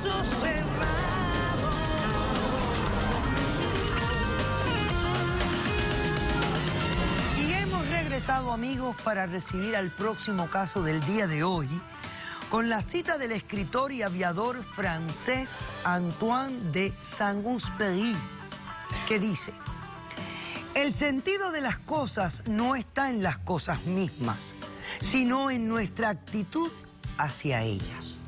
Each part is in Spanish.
brazos cerrados. Y hemos regresado, amigos, para recibir al próximo caso del día de hoy, con la cita del escritor y aviador francés Antoine de Saint-Exupéry, que dice: el sentido de las cosas no está en las cosas mismas, sino en nuestra actitud hacia ellas.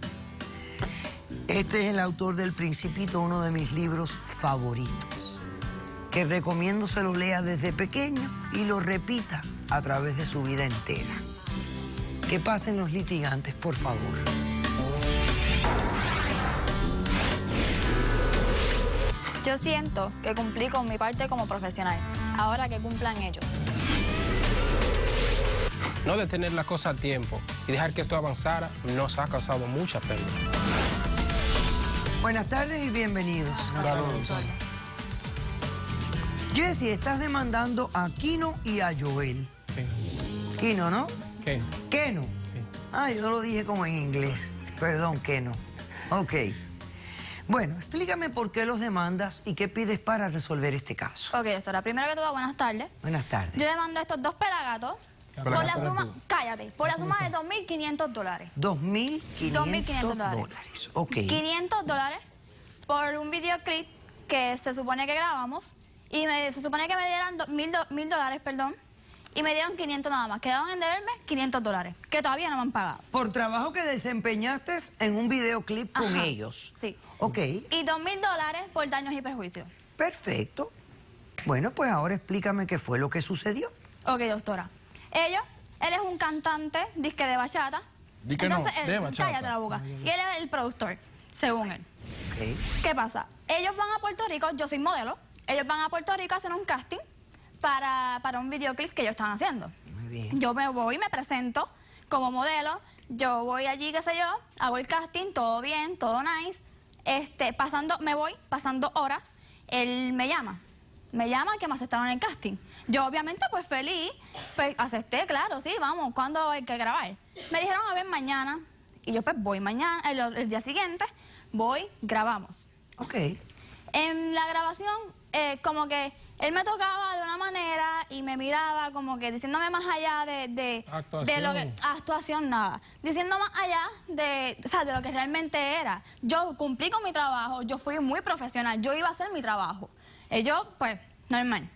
Este es el autor del Principito, uno de mis libros favoritos, que recomiendo se lo lea desde pequeño y lo repita a través de su vida entera. Que pasen los litigantes, por favor. Yo siento que cumplí con mi parte como profesional. Ahora que cumplan ellos. No detener la cosa a tiempo y dejar que esto avanzara nos ha causado mucha pérdida. Buenas tardes y bienvenidos. Saludos. Jesse, estás demandando a Kino y a Joel. Sí. Kino, ¿no? ¿Qué? Keno. Sí. Ah, yo lo dije como en inglés. Perdón, Keno. Ok. Bueno, explícame por qué los demandas y qué pides para resolver este caso. Ok, doctora, primero que todo, buenas tardes. Buenas tardes. Yo demando a estos dos pelagatos por la suma, cállate, por la suma de $2.500. $2.500. Ok. $500 por un videoclip que se supone que grabamos y se supone que me dieran $1.000, perdón, y me dieron 500 nada más. Quedaban en deberme $500, que todavía no me han pagado. Por trabajo que desempeñaste en un videoclip con Ajá, ellos. sí. Ok. Y $2.000 por daños y perjuicios. Perfecto. Bueno, pues ahora explícame qué fue lo que sucedió. Ok, doctora. Él es un cantante, disque de bachata. Disque no, de bachata. Cállate la boca. Y él es el productor, según él. Okay. ¿Qué pasa? Ellos van a Puerto Rico, yo soy modelo, ellos van a Puerto Rico a hacer un casting para un videoclip que ellos están haciendo. Muy bien. Yo me voy, me presento como modelo, yo voy allí, qué sé yo, hago el casting, todo bien, todo nice. Me voy, pasando horas, él me llama que me aceptaron en el casting. Yo obviamente pues feliz, pues acepté, claro, sí, vamos, ¿cuándo hay que grabar? Me dijeron a ver mañana, y yo pues voy mañana, el día siguiente, voy, grabamos. Ok. En la grabación, como que él me tocaba de una manera y me miraba como que diciéndome más allá de lo que... Actuación, nada. Diciendo más allá de lo que realmente era. Yo cumplí con mi trabajo, yo fui muy profesional, yo iba a hacer mi trabajo. Yo, pues, normal.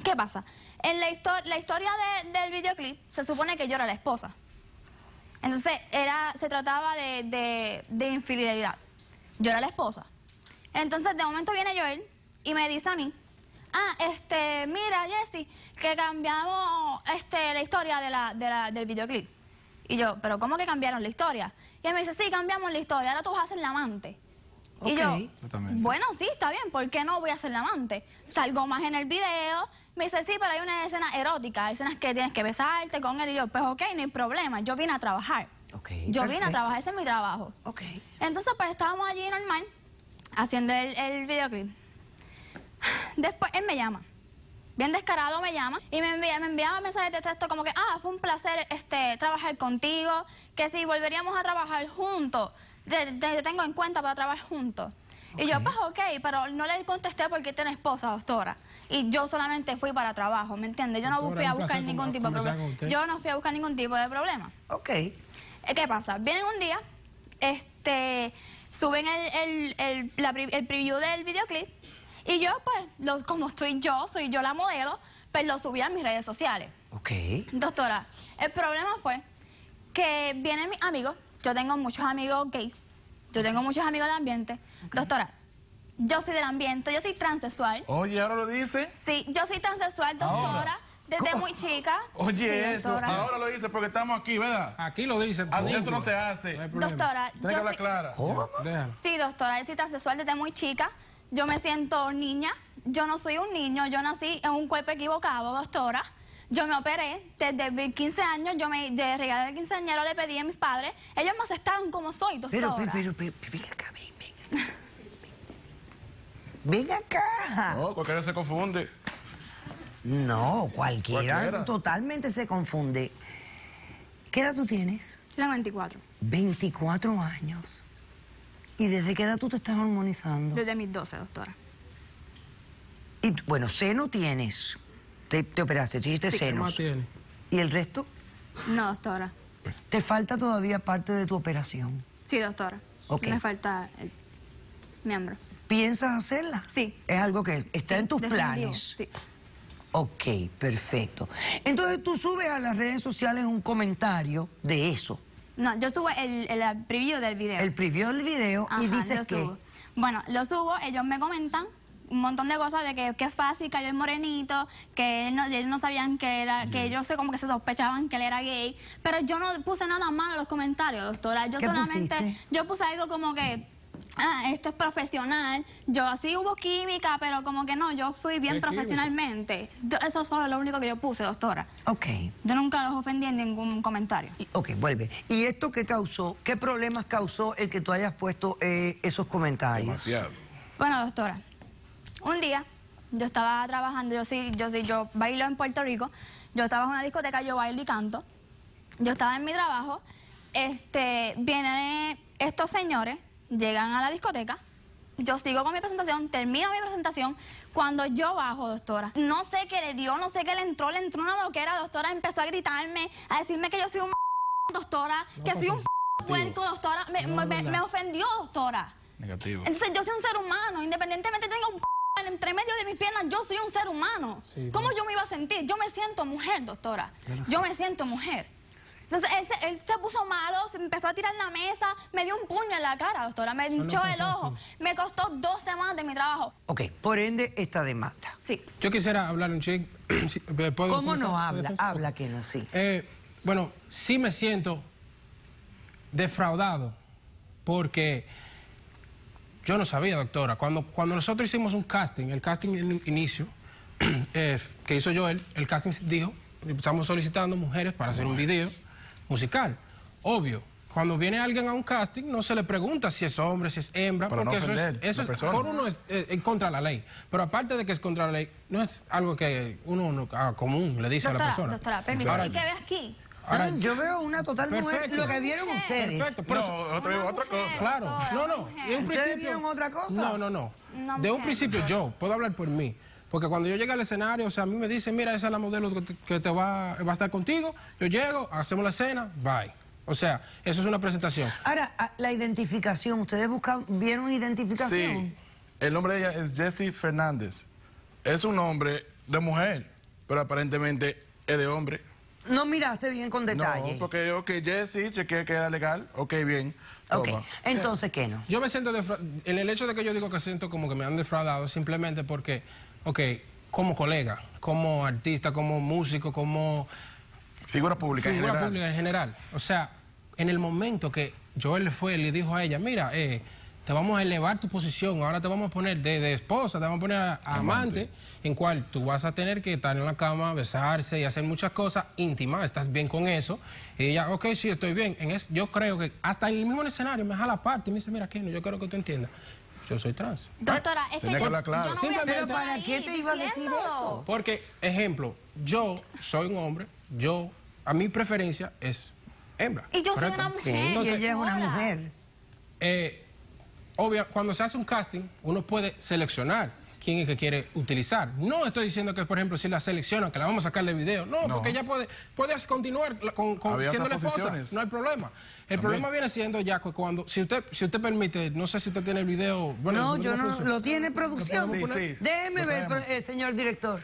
¿Qué pasa? En la historia del videoclip se supone que yo era la esposa. Entonces, se trataba de infidelidad. Yo era la esposa. Entonces, de momento viene Joel y me dice a mí: mira, Jessie, que cambiamos la historia del videoclip. Y yo, ¿pero cómo que cambiaron la historia? Y él me dice: sí, cambiamos la historia, ahora tú vas a ser la amante. Y yo, bueno, sí, está bien, ¿por qué no voy a ser la amante? Salgo más en el video, me dice: sí, pero hay una escena erótica, hay escenas que tienes que besarte con él. Y yo, pues ok, no hay problema, yo vine a trabajar. Yo vine a trabajar, ese es mi trabajo. Entonces, pues estábamos allí normal, haciendo el videoclip. Después él me llama, bien descarado me llama, y me enviaba mensajes de texto como que: fue un placer trabajar contigo, que si volveríamos a trabajar juntos, te tengo en cuenta para trabajar juntos. Y yo, pues ok, pero no le contesté porque tiene esposa, doctora. Y yo solamente fui para trabajo, ¿me entiendes? Yo no fui a buscar ningún tipo de problema. Yo no fui a buscar ningún tipo de problema. Ok. ¿Qué pasa? Vienen un día, suben el preview del videoclip, y yo, pues, como soy yo la modelo, pues lo subí a mis redes sociales. Ok. Doctora, el problema fue que vienen mis amigos, yo tengo muchos amigos gays, yo tengo muchos amigos del ambiente. Doctora, yo soy del ambiente, yo soy transexual. Oye, ¿ahora lo dice? Sí, yo soy transexual, doctora, desde muy chica. Oye, sí, eso, doctora. ahora lo dice porque estamos aquí, ¿verdad? Aquí lo dicen. Así eso no se hace. No hay problema. Doctora, Tiene que hablar clara. ¿Cómo? Déjalo. Sí, doctora, yo soy transexual desde muy chica. Yo me siento niña, yo no soy un niño, yo nací en un cuerpo equivocado, doctora. Yo me operé, desde 15 años, yo me regalé de quinceañero, le pedí a mis padres. Ellos me aceptaron como soy, doctora. Pero, ven acá, ven. Ven acá. No, cualquiera se confunde. No, cualquiera Cualquiera. totalmente se confunde. ¿Qué edad tú tienes? Tengo 24. 24 años. ¿Y desde qué edad tú te estás hormonizando? Desde mis 12, doctora. Y bueno, seno tienes. Te operaste, te hiciste senos. ¿Qué más tiene? ¿Y el resto? No, doctora. ¿Te falta todavía parte de tu operación? Sí, doctora. Ok. Me falta el miembro. ¿Piensas hacerla? Sí. Es algo que está en tus Definitivo, planes. Sí. Ok, perfecto. Entonces tú subes a las redes sociales un comentario de eso. No, yo subo el preview del video. El preview del video y Ajá, dices lo que... subo. Bueno, lo subo, ellos me comentan un montón de cosas de que es fácil cayó el morenito, que ellos no sabían que era, que ellos como que se sospechaban que él era gay, pero yo no puse nada malo en los comentarios, doctora. Yo ¿Qué solamente, pusiste? yo puse algo como que esto es profesional, yo sí hubo química, pero como que no, yo fui bien ¿Qué profesionalmente. Eso es solo lo único que yo puse, doctora. Ok. Yo nunca los ofendí en ningún comentario. Ok, vuelve. ¿Y esto qué causó? ¿Qué problemas causó el que tú hayas puesto esos comentarios? Demasiado. Bueno, doctora, un día yo estaba trabajando, yo bailo en Puerto Rico, yo trabajo en una discoteca, yo bailo y canto. Yo estaba en mi trabajo, vienen estos señores, llegan a la discoteca, yo sigo con mi presentación, termino mi presentación, cuando yo bajo, doctora, no sé qué le dio, no sé qué le entró una loquera, doctora, empezó a gritarme, a decirme que yo soy un doctora, que soy un puerco, doctora, me ofendió, doctora. Negativo. Entonces yo soy un ser humano, independientemente tenga un entre medio de mis piernas, yo soy un ser humano. Sí, ¿Cómo yo me iba a sentir? Yo me siento mujer, doctora. Yo me siento mujer. Sí. Entonces él se puso malo, se empezó a tirar la mesa, me dio un puño en la cara, doctora, me hinchó el ojo. Me costó 2 semanas de mi trabajo. Ok, por ende, esta demanda. Sí. Yo quisiera hablar un chic. ¿Cómo no habla? Habla que no, sí. Bueno, sí me siento defraudado porque yo no sabía, doctora. Cuando nosotros hicimos un casting, el casting en el inicio, que hizo Joel, el casting dijo, estamos solicitando mujeres para hacer un video musical. Obvio, cuando viene alguien a un casting, no se le pregunta si es hombre, si es hembra, Para porque no eso es por uno es contra la ley. Pero aparte de que es contra la ley, no es algo que uno común le dice a la persona. Doctora, permítame, ¿y qué ves aquí? Ahora, yo veo una total mujer, perfecto. lo que vieron ustedes. Perfecto, por eso- Otra cosa. Claro, no, de un ¿Ustedes principio... vieron otra cosa? No. Una De un mujer. principio yo, puedo hablar por mí, porque cuando yo llegué al escenario, o sea, a mí me dicen, mira, esa es la modelo que te va a estar contigo, yo llego, hacemos la escena, bye. O sea, eso es una presentación. Ahora, la identificación, ¿ustedes vieron identificación? Sí. El nombre de ella es Jessie Fernández. Es un nombre de mujer, pero aparentemente es de hombre. No miraste bien con detalle. No, porque, ok, Jessie, chequeé que era legal, ok, bien. Ok, Toma. entonces, ¿qué no? Yo me siento en el hecho de que yo digo que siento como que me han defraudado, simplemente porque, ok, como colega, como artista, como músico, como Figura pública en figura general. pública en general. O sea, en el momento que Joel le dijo a ella, mira, te vamos a elevar tu posición, ahora te vamos a poner de esposa, te vamos a poner a amante, en cual tú vas a tener que estar en la cama, besarse y hacer muchas cosas íntimas, estás bien con eso. Y ella, ok, sí, estoy bien. Yo creo que hasta en el mismo escenario me jala aparte y me dice, mira, Keno, yo quiero que tú entiendas, yo soy trans. Doctora, es que Tenía que hablar claro. yo no voy a Simplemente- estar ¿Pero para ahí qué te iba a decir diciendo. eso? Porque, ejemplo, yo soy un hombre, a mi preferencia es hembra. Y yo soy ¿correcto? una Ok, mujer. y ella es una doctora. mujer. Obvio, cuando se hace un casting, uno puede seleccionar quién es que quiere utilizar. No estoy diciendo que, por ejemplo, si la seleccionan, que la vamos a sacar de video. No, No. porque ella puedes continuar con Había siendo la otras esposa. posiciones. No hay problema. El problema viene siendo ya que cuando, si usted permite, no sé si usted tiene el video. Bueno, No, yo no, puse. lo tiene producción. Sí, sí. Déjeme Lo ver, traemos. señor director.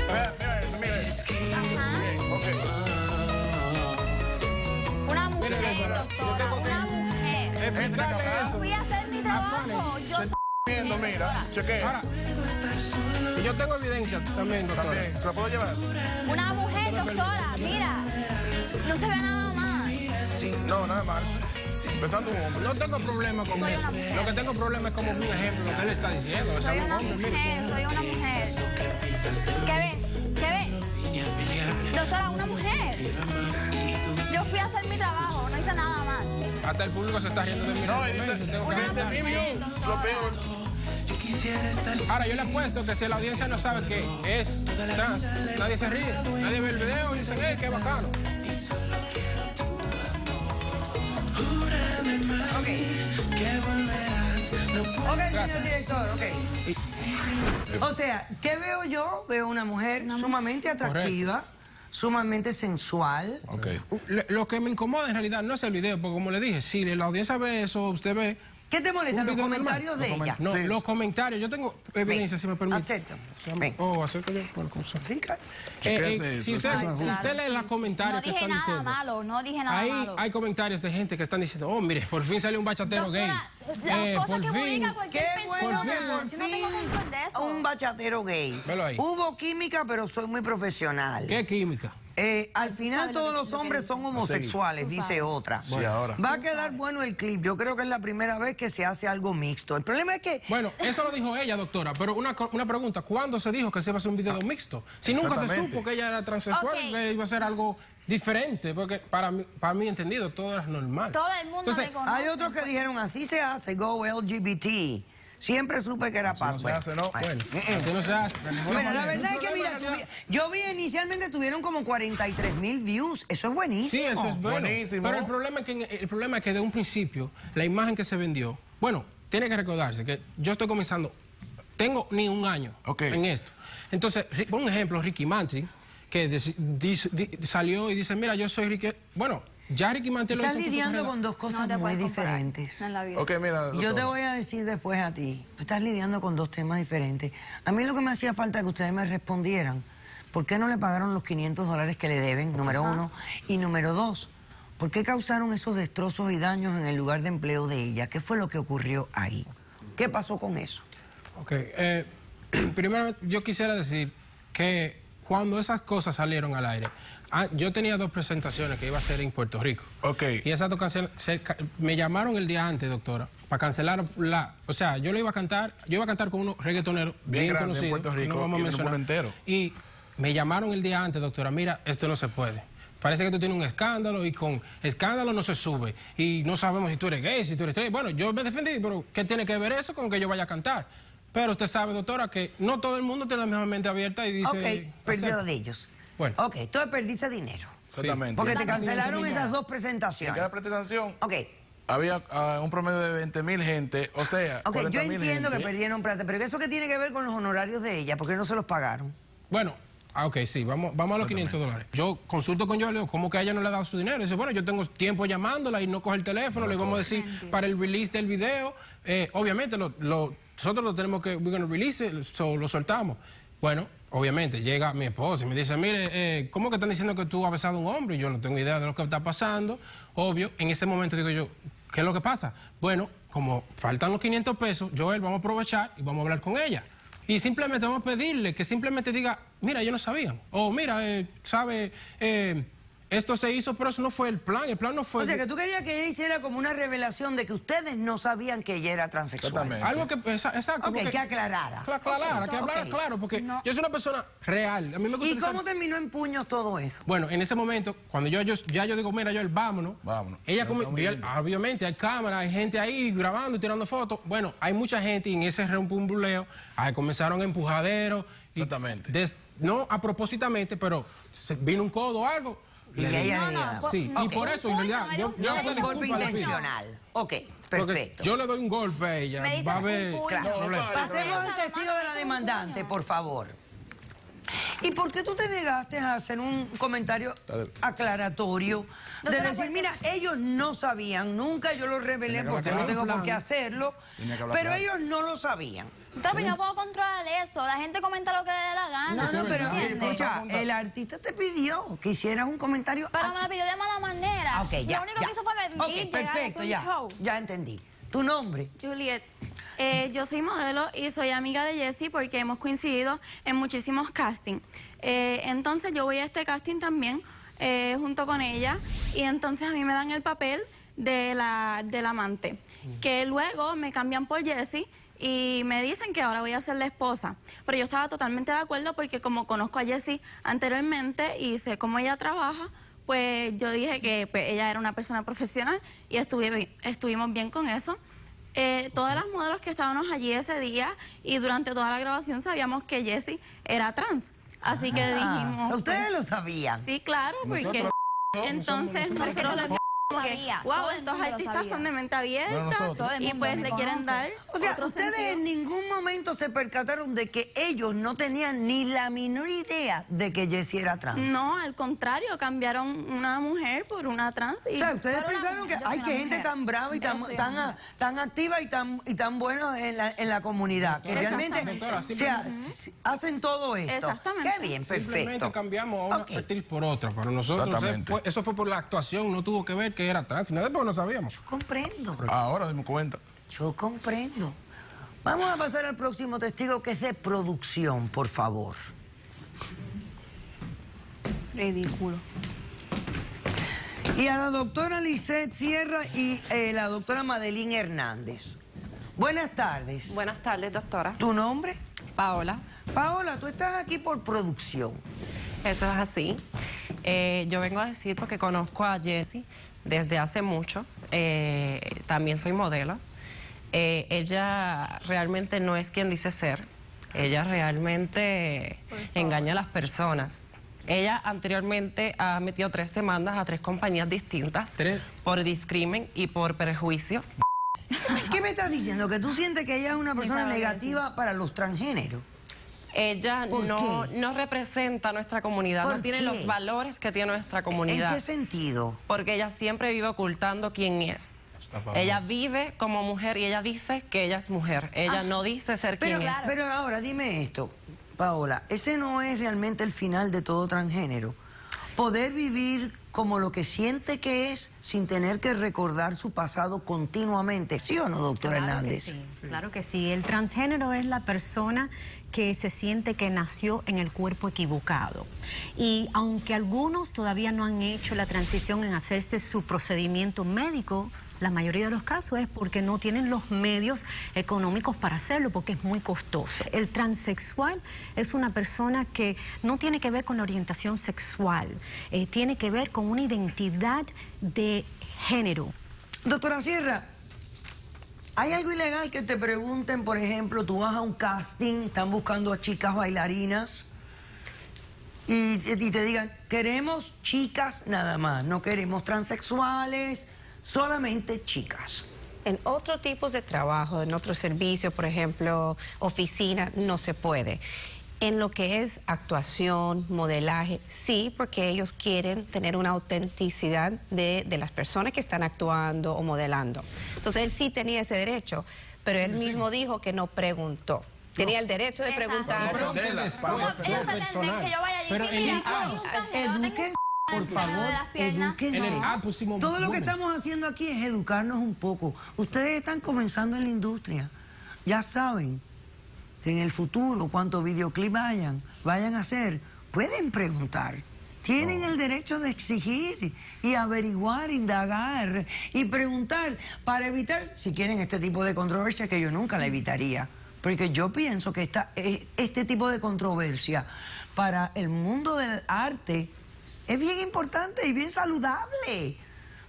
Mira eso, mira eso. Bien, ok. Una mujer, Mira, doctora, una mujer. Explicarle eso. Fui a hacer mi trabajo. Yo Viendo, mira, chequea. Ahora, y yo tengo evidencia también, doctora. También, ¿se la puedo llevar? una mujer, doctora, mira. No se ve nada más. No, nada mal. Empezando un hombre. No tengo problema con Soy eso. una mujer. Lo que tengo problema es como un ejemplo, lo que él está diciendo. O sea, Soy un una hombre, mire. mujer, soy una mujer. ¿Qué ves? ¿Qué ves? Doctora, una mujer. Yo fui a hacer mi trabajo, no hice nada más. Hasta el público se está riendo de mí. No, y Tengo dice, que Una aceptar. mujer, lo doctora. peor. Ahora, yo le apuesto que si la audiencia no sabe que es trans, nadie se ríe, nadie ve el video y dice, qué bacano. Ok, señor director, ok. O sea, ¿qué veo yo? Veo una mujer sumamente atractiva, sumamente sensual. Okay. Lo que me incomoda en realidad no es el video, porque como le dije, si la audiencia ve eso, usted ve... ¿Qué te molesta? ¿Los comentarios de ella? No, los comentarios. Yo tengo evidencia, si me permite. Acércame. Acércame. Bueno, sí, claro. Si usted lee los comentarios que están diciendo... No dije nada malo. Hay comentarios de gente que están diciendo, oh, mire, por fin salió un bachatero gay. Por fin. Qué bueno que por fin un bachatero gay. Velo ahí. Hubo química, pero soy muy profesional. ¿Qué química? Al final todos los hombres son homosexuales, dice otra. Sí, ahora. Va a quedar bueno el clip. Yo creo que es la primera vez que se hace algo mixto. El problema es que... Bueno, eso lo dijo ella, doctora, pero una pregunta. ¿Cuándo se dijo que se iba a hacer un video mixto? Si nunca se supo que ella era transexual, que iba a ser algo diferente, porque para mí entendido, todo era normal. Todo el mundo le conoce. Hay otros que dijeron, así se hace, go LGBT. Siempre supe que era Así no se hace, ¿no? Bueno, así no se hace. Bueno, la verdad es que, mira, yo vi inicialmente tuvieron como 43,000 views. Eso es buenísimo. Sí, eso es bueno. Buenísimo. Pero el problema es que de un principio, la imagen que se vendió... Bueno, tiene que recordarse que yo estoy comenzando... Tengo ni un año en esto. Entonces, un ejemplo, Ricky Martin, que salió y dice, mira, yo soy Ricky... Bueno... Ya Ricky Martin estás lidiando con dos cosas muy diferentes. Ok, mira, yo te voy a decir después a ti, estás lidiando con dos temas diferentes. A mí lo que me hacía falta es que ustedes me respondieran, ¿por qué no le pagaron los $500 que le deben, número uno? Y número dos, ¿por qué causaron esos destrozos y daños en el lugar de empleo de ella? ¿Qué fue lo que ocurrió ahí? ¿Qué pasó con eso? Ok, primero yo quisiera decir que cuando esas cosas salieron al aire, yo tenía 2 presentaciones que iba a hacer en Puerto Rico. Ok. Y esas 2 canciones, me llamaron el día antes, doctora, para cancelar o sea, yo iba a cantar con unos reggaetoneros bien grande conocidos. en Puerto Rico, no vamos a y en el mundo mencionar. entero. Y me llamaron el día antes, doctora, mira, esto no se puede. Parece que tú tienes un escándalo y con escándalo no se sube. Y no sabemos si tú eres gay, si tú eres straight. Bueno, yo me defendí, pero ¿qué tiene que ver eso con que yo vaya a cantar? Pero usted sabe, doctora, que no todo el mundo tiene la misma mente abierta y dice... Ok, perdió de ellos. Bueno. Ok, entonces perdiste dinero. Exactamente. Porque te cancelaron esas 2 presentaciones. En cada presentación Ok. había un promedio de 20,000 gente, o sea, Ok, yo 40,000 entiendo que gente. perdieron plata, pero ¿eso qué tiene que ver con los honorarios de ella? ¿Por qué no se los pagaron? Bueno, ok, sí, vamos a los $500. Yo consulto con yo, le digo, ¿cómo que a ella no le ha dado su dinero? Y dice, bueno, yo tengo tiempo llamándola y no coge el teléfono, le vamos a decir para el release del video. Obviamente, nosotros lo tenemos que, we're gonna release it, lo soltamos. Bueno, obviamente, llega mi esposa y me dice, mire, ¿cómo que están diciendo que tú has besado a un hombre? Y yo no tengo idea de lo que está pasando. Obvio, en ese momento digo yo, ¿qué es lo que pasa? Bueno, como faltan los $500, Joel, vamos a aprovechar y vamos a hablar con ella. Y simplemente vamos a pedirle que simplemente diga, mira, ellos no sabían. O mira, sabe, esto se hizo, pero eso no fue el plan no fue... O sea, que tú querías que ella hiciera como una revelación de que ustedes no sabían que ella era transexual. Exactamente. Algo que, exacto. Ok, que aclarara. Que aclarara, que hablara claro, porque yo soy una persona real. A mí me gusta ¿Y cómo terminó en puños todo eso? Bueno, en ese momento, cuando yo digo, mira, Joel, vámonos. Ella obviamente hay cámaras, hay gente ahí grabando y tirando fotos. Bueno, hay mucha gente y en ese repumbuleo comenzaron empujaderos. Exactamente. No a propósitamente, pero vino un codo o algo. Y ella sí, y por eso, en realidad, yo un golpe intencional. Ok, perfecto. Yo le doy un golpe a ella. Va a ver. Pasemos al testigo de la demandante, por favor. ¿Y por qué tú te negaste a hacer un comentario aclaratorio? De decir, mira, ellos no sabían, nunca yo lo revelé porque no tengo por qué hacerlo, pero ellos no lo sabían. Pero yo puedo controlar eso. La gente comenta lo que le dé la gana. No, pero escucha, el artista te pidió que hicieras un comentario. Pero me lo pidió de mala manera. Ok, ya. Lo único que hizo fue mentir, perfecto, llegar a hacer un show. Ya entendí. ¿Tu nombre? Juliet. Yo soy modelo y soy amiga de Jessie porque hemos coincidido en muchísimos castings. Entonces yo voy a este casting también junto con ella y entonces a mí me dan el papel del amante, que luego me cambian por Jessie y me dicen que ahora voy a ser la esposa. Pero yo estaba totalmente de acuerdo porque como conozco a Jessie anteriormente y sé cómo ella trabaja, pues yo dije que pues, ella era una persona profesional y estuvimos bien con eso. todas las modelos que estábamos allí ese día y durante toda la grabación sabíamos que Jessie era trans. Así que dijimos... ¿Ustedes lo sabían? Sí, claro, porque entonces nosotros... Wow, estos artistas son de mente abierta y pues le quieren dar. O sea, ustedes en ningún momento se percataron de que ellos no tenían ni la menor idea de que Jessie era trans. No, al contrario, cambiaron una mujer por una trans. O sea, ustedes pensaron que hay que gente tan brava y tan activa y tan buena en la comunidad, que realmente hacen todo esto. Exactamente. Qué bien, perfecto. Simplemente cambiamos a una actriz por otra. Para nosotros eso fue por la actuación, no tuvo que ver que era trans, nada, porque no sabíamos. Comprendo. Ahora dimos cuenta. Yo comprendo. Vamos a pasar al próximo testigo, que es de producción, por favor. Ridículo. Y a la doctora Lisette Sierra y la doctora Madeline Hernández. Buenas tardes. Buenas tardes, doctora. ¿Tu nombre? Paola. Paola, tú estás aquí por producción. Eso es así. Yo vengo a decir porque conozco a Jessie desde hace mucho. También soy modelo. Ella realmente no es quien dice ser. Ella realmente engaña a las personas. Ella anteriormente ha metido 3 demandas a 3 compañías distintas. Por discrimen y por perjuicio. ¿Qué me estás diciendo? ¿Que tú sientes que ella es una persona negativa para los transgéneros? Ella no representa a nuestra comunidad, no tiene los valores que tiene nuestra comunidad. ¿En qué sentido? Porque ella siempre vive ocultando quién es. Ella vive como mujer y ella dice que ella es mujer. Ella no dice ser quien es. Pero ahora dime esto, Paola, ese no es realmente el final de todo transgénero. Poder vivir como lo que siente que es sin tener que recordar su pasado continuamente. ¿Sí o no, doctora Hernández? Claro que sí. El transgénero es la persona que se siente que nació en el cuerpo equivocado. Y aunque algunos todavía no han hecho la transición en hacerse su procedimiento médico, la mayoría de los casos es porque no tienen los medios económicos para hacerlo, porque es muy costoso. El transexual es una persona que no tiene que ver con la orientación sexual, tiene que ver con una identidad de género. Doctora Sierra, ¿hay algo ilegal que te pregunten, por ejemplo, tú vas a un casting, están buscando a chicas bailarinas y te digan, queremos chicas nada más, no queremos transexuales, solamente chicas? En otros tipos de trabajo, en otros servicios, por ejemplo, oficina, no se puede. En lo que es actuación, modelaje, sí, porque ellos quieren tener una autenticidad de las personas que están actuando o modelando. Entonces, él sí tenía ese derecho, pero él mismo dijo que no preguntó. Tenía el derecho de preguntar. Pero Eduquen, por favor, edúquense. Todo lo que estamos haciendo aquí es educarnos un poco. Ustedes están comenzando en la industria. Ya saben que en el futuro, cuantos videoclips vayan a hacer, pueden preguntar. Tienen el derecho de exigir y averiguar, indagar y preguntar para evitar, si quieren, este tipo de controversia que yo nunca la evitaría. Porque yo pienso que este tipo de controversia para el mundo del arte es bien importante y bien saludable.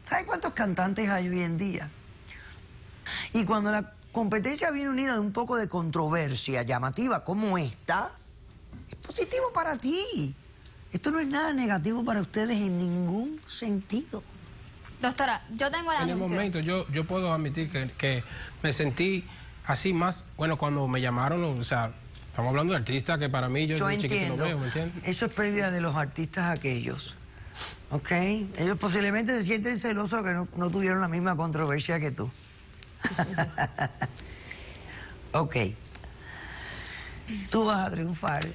¿Sabe cuántos cantantes hay hoy en día? Y cuando la competencia viene unida de un poco de controversia llamativa como esta, es positivo para ti. Esto no es nada negativo para ustedes en ningún sentido. Doctora, yo tengo la En el momento, yo puedo admitir que me sentí así más, bueno, cuando me llamaron, o sea, estamos hablando de artistas que para mí yo desde chiquito lo veo, ¿me entiendes? Eso es pérdida de los artistas aquellos, ¿ok? Ellos posiblemente se sienten celosos que no tuvieron la misma controversia que tú. Ok. Tú vas a triunfar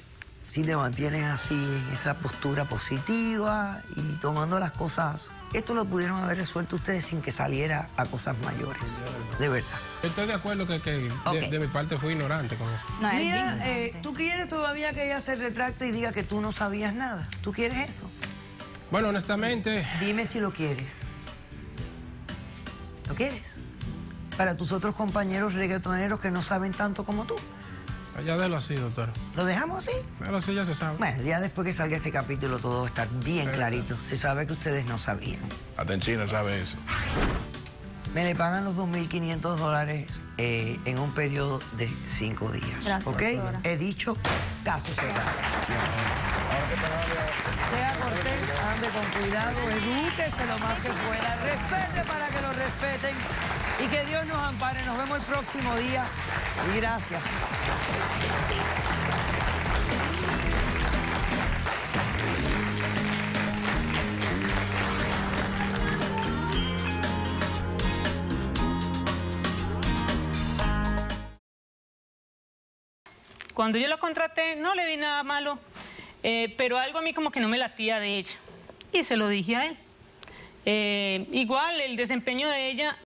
si te mantienes así, en esa postura positiva y tomando las cosas. Esto lo pudieron haber resuelto ustedes sin que saliera a cosas mayores, de verdad. Estoy de acuerdo que de mi parte fui ignorante con eso. No, Mira, ¿tú quieres todavía que ella se retracte y diga que tú no sabías nada? ¿Tú quieres eso? Bueno, honestamente... Dime si lo quieres. ¿Lo quieres? Para tus otros compañeros reggaetoneros que no saben tanto como tú. Ya déjalo así, doctor. ¿Lo dejamos así? Déjalo así, ya se sabe. Bueno, ya después que salga este capítulo todo va a estar bien clarito. Se sabe que ustedes no sabían. Hasta en China sabe eso. me le pagan los $2.500 en un periodo de 5 días. Gracias, ¿Ok? doctora. He dicho, caso cerrado. Sea cortés, ande con cuidado, edúquese lo más que pueda, respete para que lo respeten y que Dios nos ampare. Nos vemos el próximo día y gracias. Cuando yo la contraté no le vi nada malo, pero algo a mí como que no me latía de ella. Y se lo dije a él. Igual el desempeño de ella